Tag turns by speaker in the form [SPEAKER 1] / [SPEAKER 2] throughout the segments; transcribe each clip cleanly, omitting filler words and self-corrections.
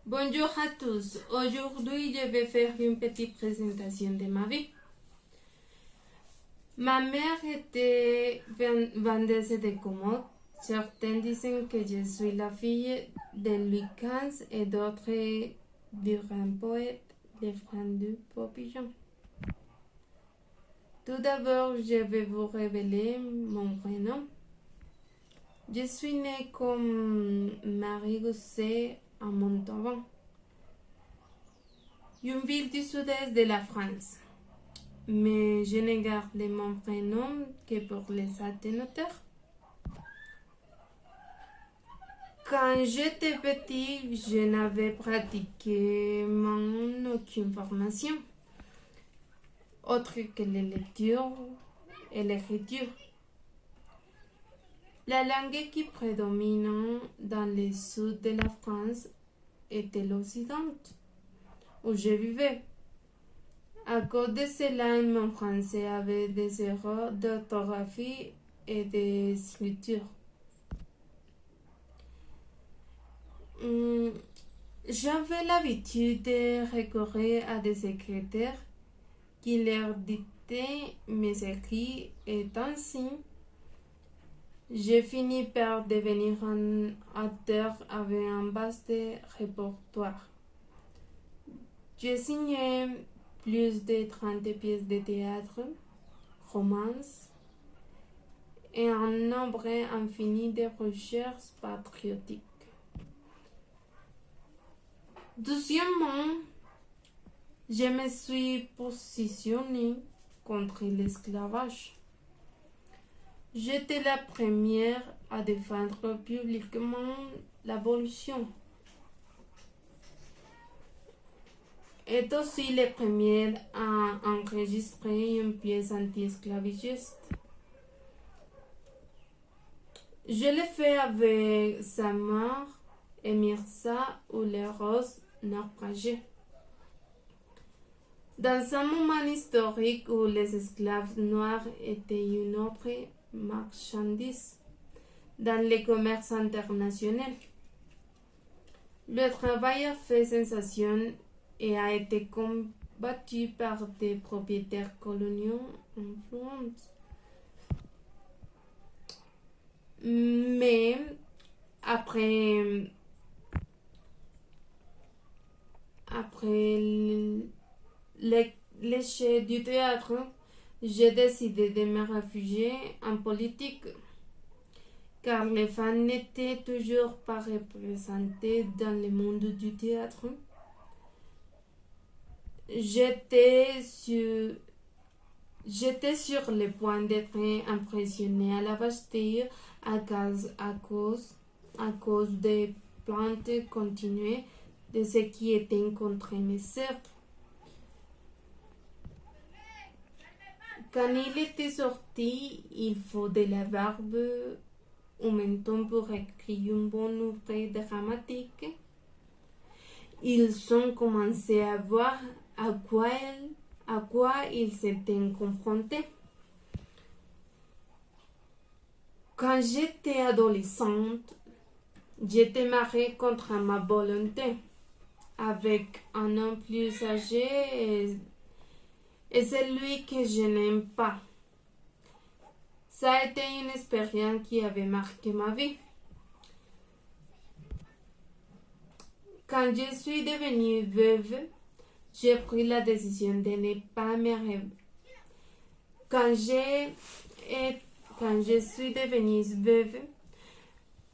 [SPEAKER 1] Bonjour à tous. Aujourd'hui, je vais faire une petite présentation de ma vie. Ma mère était vendeuse de commodes. Certains disent que je suis la fille de Louis XV et d'autres du grand poète de Franck du Papillon. Tout d'abord, je vais vous révéler mon prénom. Je suis née comme Marie Gosset à Montauban, une ville du sud-est de la France. Mais je ne garde mon prénom que pour les atténateurs. Quand j'étais petit, je n'avais pratiquement aucune formation, autre que la lecture et l'écriture. La langue qui prédomine dans le sud de la France était l'occident, où je vivais. À cause de cela, mon français avait des erreurs d'orthographe et d'écriture. J'avais l'habitude de recourir à des secrétaires qui leur dictaient mes écrits et ainsi, j'ai fini par devenir un auteur avec un vaste répertoire. J'ai signé plus de 30 pièces de théâtre, romances et un nombre infini de recherches patriotiques. Deuxièmement, je me suis positionnée contre l'esclavage. J'étais la première à défendre publiquement l'abolition et aussi la première à enregistrer une pièce anti-esclavagiste. Je l'ai fait avec Samar et Mirza ou les roses naufragées. Dans un moment historique où les esclaves noirs étaient une autre marchandise dans le commerce international, le travail a fait sensation et a été combattu par des propriétaires coloniaux influents. Mais après l'échec du théâtre, j'ai décidé de me réfugier en politique, car les femmes n'étaient toujours pas représentées dans le monde du théâtre. J'étais sur le point d'être impressionnée à la Bastille à cause des plaintes continuées de ce qui était contre mes sœurs. Quand il était sorti, il faut de la barbe ou menton pour écrire une bonne œuvre dramatique. Ils ont commencé à voir à quoi ils s'étaient confrontés. Quand j'étais adolescente, j'étais mariée contre ma volonté avec un homme plus âgé et celui que je n'aime pas. Ça a été une expérience qui avait marqué ma vie. Quand je suis devenue veuve, j'ai pris la décision de ne pas me Quand je suis devenue veuve,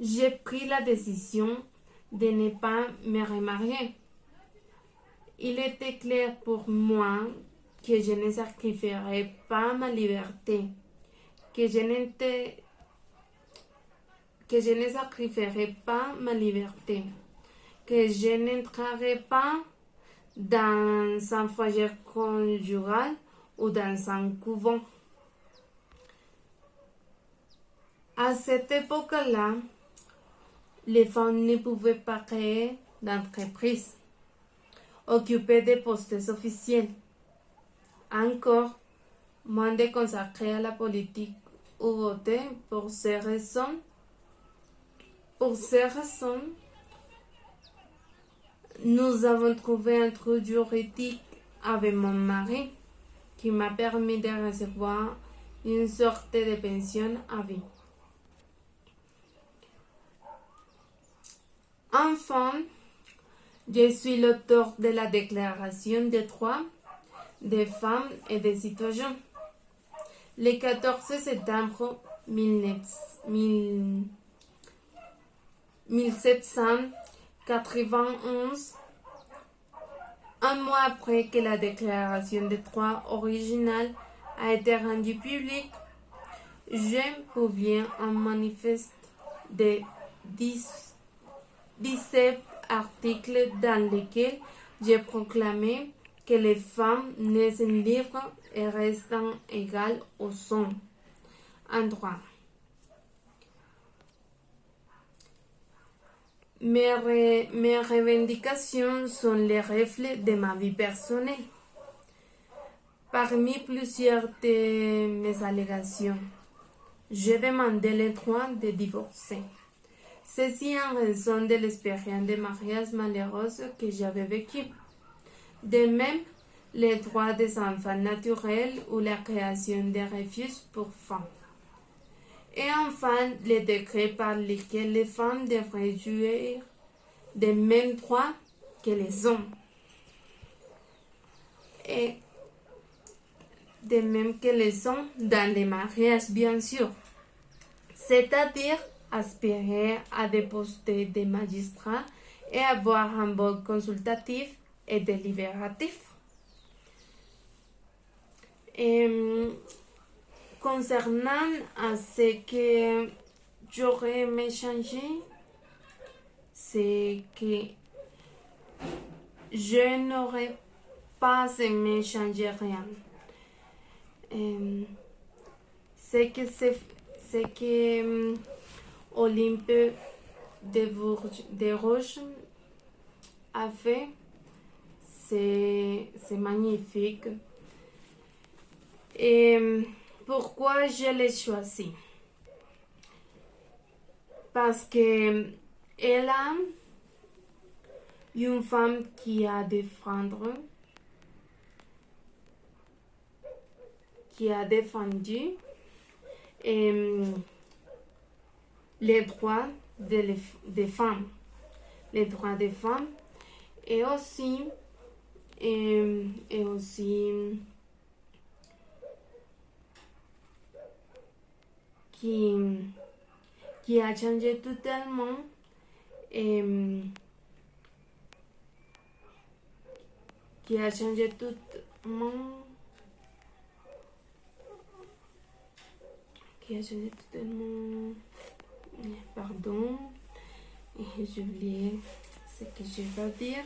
[SPEAKER 1] j'ai pris la décision de ne pas me remarier. Il était clair pour moi que je ne sacrifierais pas ma liberté, que je ne sacrifierais pas ma liberté, que je n'entrerais pas dans un foyer conjugal ou dans un couvent. À cette époque-là, les femmes ne pouvaient pas créer d'entreprise, occuper des postes officiels, encore moins de consacrer à la politique ou voter. Pour ces raisons, nous avons trouvé un trou juridique avec mon mari qui m'a permis de recevoir une sorte de pension à vie. Enfin, je suis l'auteur de la Déclaration des droits des femmes et des citoyens. Le 14 septembre 1791, un mois après que la Déclaration des droits originale a été rendue publique, j'ai publié un manifeste de 17 articles dans lesquels j'ai proclamé que les femmes naissent libres et restent égales aux hommes en droit. Mes revendications sont les reflets de ma vie personnelle. Parmi plusieurs de mes allégations, j'ai demandé le droit de divorcer. Ceci en raison de l'expérience de mariage malheureuse que j'avais vécue. De même, le droit des enfants naturels ou la création de refuges pour femmes. Et enfin, le décret par lequel les femmes devraient jouir des mêmes droits que les hommes. Et de même que les hommes dans les mariages, bien sûr. C'est-à-dire aspirer à des postes de magistrats et avoir un vote consultatif et délibératif. Concernant à ce que j'aurais aimé changer, c'est que je n'aurais pas aimé changer rien. C'est que Olympe de Rouge a fait, c'est magnifique. Et pourquoi je l'ai choisi? Parce que elle a une femme qui a défendu les droits des femmes, les droits des femmes et aussi qui a changé totalement pardon, j'ai oublié ce que je vais dire.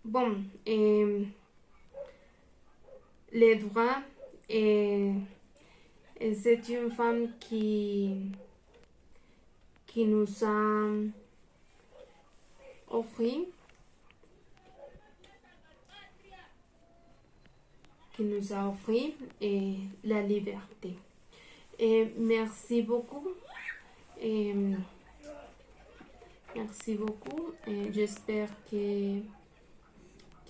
[SPEAKER 1] Bon, les droits et c'est une femme qui nous a offert la liberté. Et merci beaucoup. Et j'espère que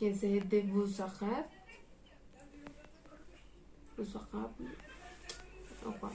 [SPEAKER 1] c'est de vous agréable. Au revoir.